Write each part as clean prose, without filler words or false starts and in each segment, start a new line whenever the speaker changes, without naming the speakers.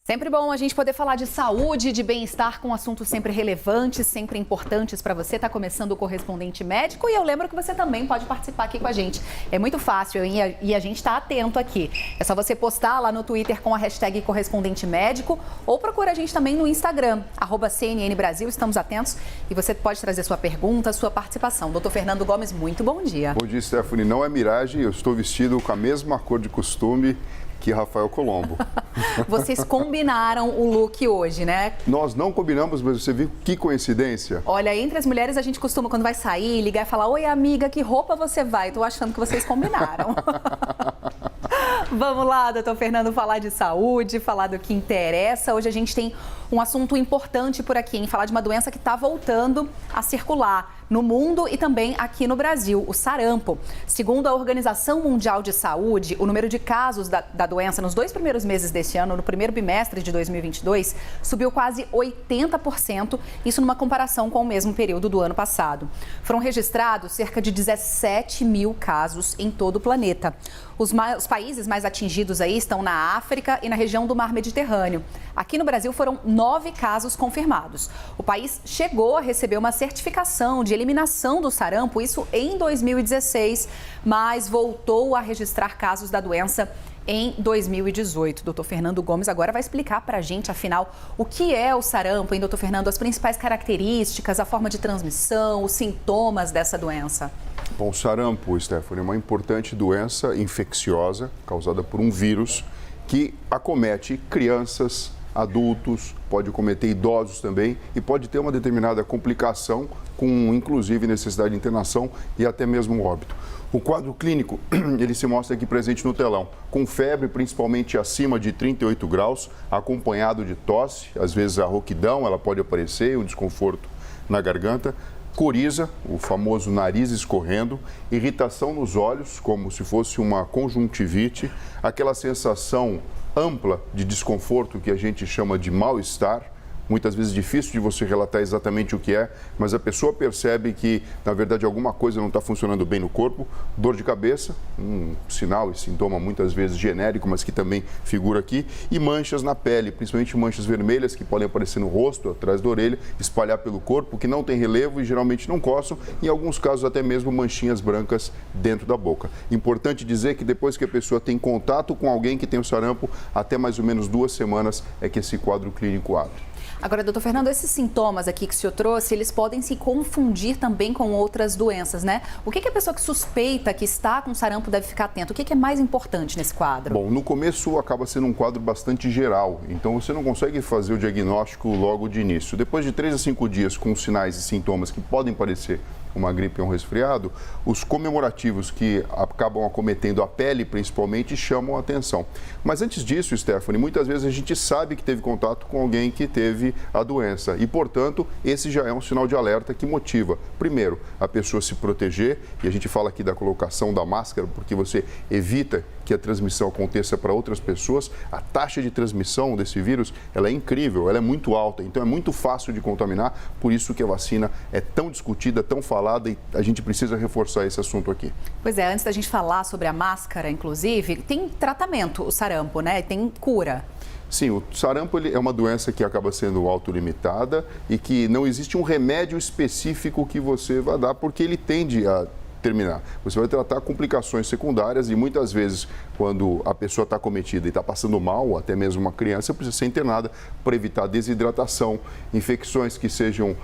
Sempre bom a gente poder falar de saúde, de bem-estar com assuntos sempre relevantes, sempre importantes para você. Está começando o Correspondente Médico e eu lembro que você também pode participar aqui com a gente. É muito fácil e a gente está atento aqui. É só você postar lá no Twitter com a hashtag Correspondente Médico ou procura a gente também no Instagram, @CNN Brasil. Estamos atentos e você pode trazer sua pergunta, sua participação. Doutor Fernando Gomes, muito bom dia.
Bom dia, Stephanie. Não é miragem, eu estou vestido com a mesma cor de costume que Rafael Colombo.
Vocês combinaram o look hoje, né?
Nós não combinamos, mas você viu que coincidência?
Olha, entre as mulheres a gente costuma, quando vai sair, ligar e falar: oi, amiga, que roupa você vai? Tô achando que vocês combinaram. Vamos lá, doutor Fernando, falar de saúde, falar do que interessa. Hoje a gente tem um assunto importante por aqui, em falar de uma doença que está voltando a circular no mundo e também aqui no Brasil, o sarampo. Segundo a Organização Mundial de Saúde, o número de casos da doença nos 2 primeiros meses deste ano, no primeiro bimestre de 2022, subiu quase 80%, isso numa comparação com o mesmo período do ano passado. Foram registrados cerca de 17 mil casos em todo o planeta. Os países mais atingidos aí estão na África e na região do Mar Mediterrâneo. Aqui no Brasil foram 9 casos confirmados. O país chegou a receber uma certificação de eliminação do sarampo, isso em 2016, mas voltou a registrar casos da doença em 2018. Doutor Fernando Gomes agora vai explicar para a gente, afinal, o que é o sarampo, hein, doutor Fernando? As principais características, a forma de transmissão, os sintomas dessa doença.
Bom, o sarampo, Stephanie, é uma importante doença infecciosa causada por um vírus que acomete crianças, adultos, pode cometer idosos também e pode ter uma determinada complicação com, inclusive, necessidade de internação e até mesmo óbito. O quadro clínico, ele se mostra aqui presente no telão, com febre principalmente acima de 38 graus, acompanhado de tosse, às vezes a rouquidão, ela pode aparecer, um desconforto na garganta, coriza, o famoso nariz escorrendo, irritação nos olhos, como se fosse uma conjuntivite, aquela sensação ampla de desconforto que a gente chama de mal-estar, muitas vezes difícil de você relatar exatamente o que é, mas a pessoa percebe que, na verdade, alguma coisa não está funcionando bem no corpo. Dor de cabeça, um sinal e sintoma muitas vezes genérico, mas que também figura aqui. E manchas na pele, principalmente manchas vermelhas que podem aparecer no rosto, atrás da orelha, espalhar pelo corpo, que não tem relevo e geralmente não coçam. Em alguns casos, até mesmo manchinhas brancas dentro da boca. Importante dizer que depois que a pessoa tem contato com alguém que tem o sarampo, até mais ou menos 2 semanas é que esse quadro clínico abre.
Agora, doutor Fernando, esses sintomas aqui que o senhor trouxe, eles podem se confundir também com outras doenças, né? O que a pessoa que suspeita que está com sarampo deve ficar atento? O que é mais importante nesse quadro?
Bom, no começo acaba sendo um quadro bastante geral, então você não consegue fazer o diagnóstico logo de início. Depois de 3 a 5 dias com sinais e sintomas que podem parecer uma gripe ou um resfriado, os comemorativos que acabam acometendo a pele, principalmente, chamam a atenção. Mas antes disso, Stephanie, muitas vezes a gente sabe que teve contato com alguém que teve a doença e, portanto, esse já é um sinal de alerta que motiva, primeiro, a pessoa se proteger, e a gente fala aqui da colocação da máscara, porque você evita que a transmissão aconteça para outras pessoas. A taxa de transmissão desse vírus, ela é incrível, ela é muito alta, então é muito fácil de contaminar, por isso que a vacina é tão discutida, tão falada, e a gente precisa reforçar esse assunto aqui.
Pois é, antes da gente falar sobre a máscara, inclusive, tem tratamento, o sarampo, né? Tem cura.
Sim, o sarampo é uma doença que acaba sendo autolimitada e que não existe um remédio específico que você vai dar, porque ele tende a terminar. Você vai tratar complicações secundárias e muitas vezes, quando a pessoa está acometida e está passando mal, ou até mesmo uma criança, precisa ser internada para evitar desidratação, infecções que sejam,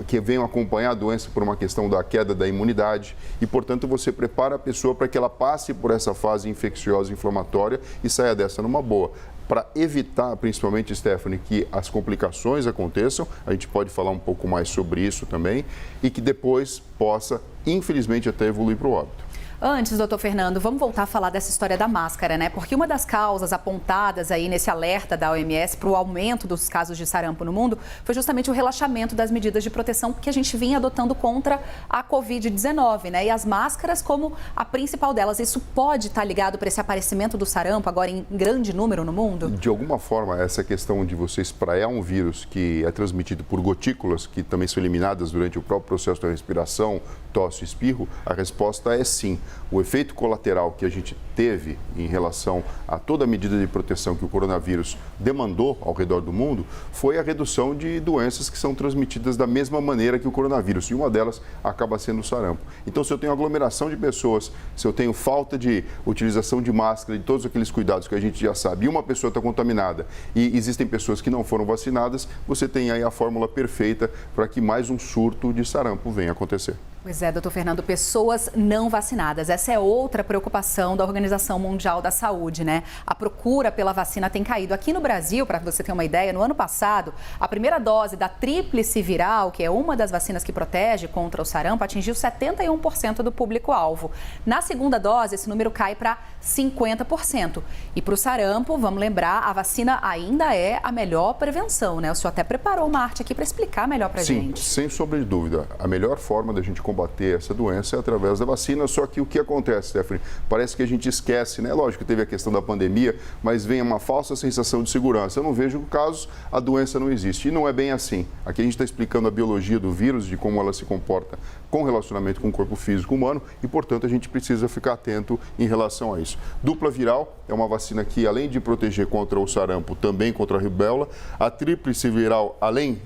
que venham acompanhar a doença por uma questão da queda da imunidade e, portanto, você prepara a pessoa para que ela passe por essa fase infecciosa e inflamatória e saia dessa numa boa. Para evitar, principalmente, Stephanie, que as complicações aconteçam, a gente pode falar um pouco mais sobre isso também, e que depois possa, infelizmente, até evoluir para o óbito.
Antes, doutor Fernando, vamos voltar a falar dessa história da máscara, né? Porque uma das causas apontadas aí nesse alerta da OMS para o aumento dos casos de sarampo no mundo foi justamente o relaxamento das medidas de proteção que a gente vinha adotando contra a Covid-19, né? E as máscaras como a principal delas. Isso pode estar ligado para esse aparecimento do sarampo agora em grande número no mundo?
De alguma forma, essa questão de você espraiar um vírus que é transmitido por gotículas, que também são eliminadas durante o próprio processo da respiração, tosse e espirro, a resposta é sim. o efeito colateral que a gente teve em relação a toda a medida de proteção que o coronavírus demandou ao redor do mundo foi a redução de doenças que são transmitidas da mesma maneira que o coronavírus, e uma delas acaba sendo o sarampo. Então, se eu tenho aglomeração de pessoas, se eu tenho falta de utilização de máscara, de todos aqueles cuidados que a gente já sabe, e uma pessoa está contaminada e existem pessoas que não foram vacinadas, você tem aí a fórmula perfeita para que mais um surto de sarampo venha acontecer.
Pois é, doutor Fernando, pessoas não vacinadas. Essa é outra preocupação da Organização Mundial da Saúde, né? A procura pela vacina tem caído. Aqui no Brasil, para você ter uma ideia, no ano passado, a primeira dose da tríplice viral, que é uma das vacinas que protege contra o sarampo, atingiu 71% do público-alvo. Na segunda dose, esse número cai para 50%. E para o sarampo, vamos lembrar, a vacina ainda é a melhor prevenção, né? O senhor até preparou uma arte aqui para explicar melhor para a gente.
Sim, sem sombra de dúvida. A melhor forma da gente combater essa doença é através da vacina, só que o que acontece, Stephanie? Parece que a gente esquece, né? Lógico que teve a questão da pandemia, mas vem uma falsa sensação de segurança. Eu não vejo casos, a doença não existe. E não é bem assim. Aqui a gente está explicando a biologia do vírus, de como ela se comporta com relacionamento com o corpo físico humano e, portanto, a gente precisa ficar atento em relação a isso. Dupla viral é uma vacina que, além de proteger contra o sarampo, também contra a rubéola. A tríplice viral, além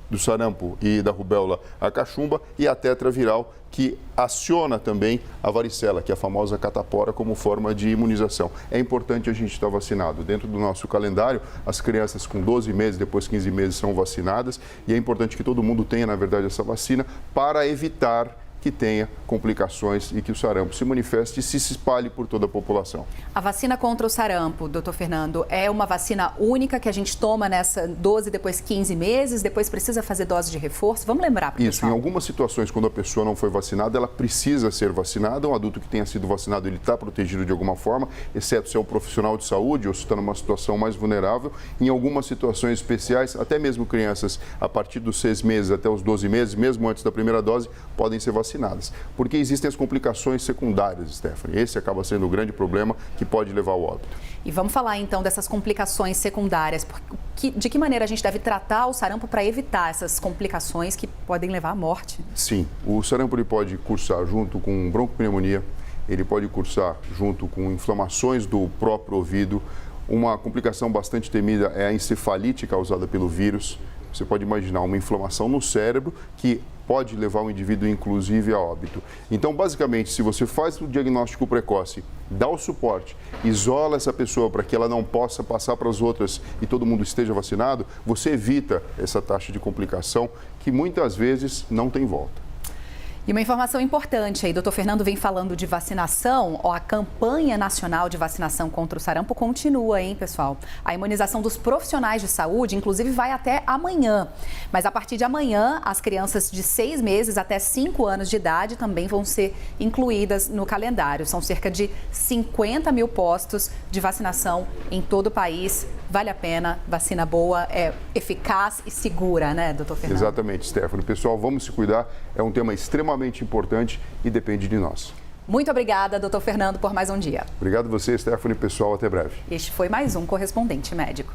do sarampo e da rubéola, a cachumba, e a tetraviral, que aciona também a varicela, que é a famosa catapora, como forma de imunização. É importante a gente estar vacinado. Dentro do nosso calendário, as crianças com 12 meses, depois 15 meses, são vacinadas, e é importante que todo mundo tenha, na verdade, essa vacina para evitar que tenha complicações e que o sarampo se manifeste e se espalhe por toda a população.
A vacina contra o sarampo, doutor Fernando, é uma vacina única que a gente toma nessa 12, depois 15 meses, depois precisa fazer dose de reforço? Vamos lembrar para o pessoal.
Isso, em algumas situações, quando a pessoa não foi vacinada, ela precisa ser vacinada. Um adulto que tenha sido vacinado, ele está protegido de alguma forma, exceto se é um profissional de saúde ou se está numa situação mais vulnerável. Em algumas situações especiais, até mesmo crianças a partir dos 6 meses até os 12 meses, mesmo antes da primeira dose, podem ser vacinadas. Porque existem as complicações secundárias, Stephanie. Esse acaba sendo o grande problema que pode levar ao óbito.
E vamos falar então dessas complicações secundárias. De que maneira a gente deve tratar o sarampo para evitar essas complicações que podem levar à morte?
Sim, o sarampo ele pode cursar junto com broncopneumonia, ele pode cursar junto com inflamações do próprio ouvido. Uma complicação bastante temida é a encefalite causada pelo vírus. Você pode imaginar uma inflamação no cérebro que pode levar o indivíduo, inclusive, a óbito. Então, basicamente, se você faz o diagnóstico precoce, dá o suporte, isola essa pessoa para que ela não possa passar para as outras e todo mundo esteja vacinado, você evita essa taxa de complicação que muitas vezes não tem volta.
E uma informação importante aí, doutor Fernando vem falando de vacinação, a campanha nacional de vacinação contra o sarampo continua, hein, pessoal? A imunização dos profissionais de saúde, inclusive, vai até amanhã. Mas a partir de amanhã, as crianças de 6 meses até 5 anos de idade também vão ser incluídas no calendário. São cerca de 50 mil postos de vacinação em todo o país. Vale a pena, vacina boa, é eficaz e segura, né, doutor Fernando?
Exatamente, Stephanie. Pessoal, vamos se cuidar. É um tema extremamente importante e depende de nós.
Muito obrigada, doutor Fernando, por mais um dia.
Obrigado a você, Stephanie. Pessoal, até breve.
Este foi mais um Correspondente Médico.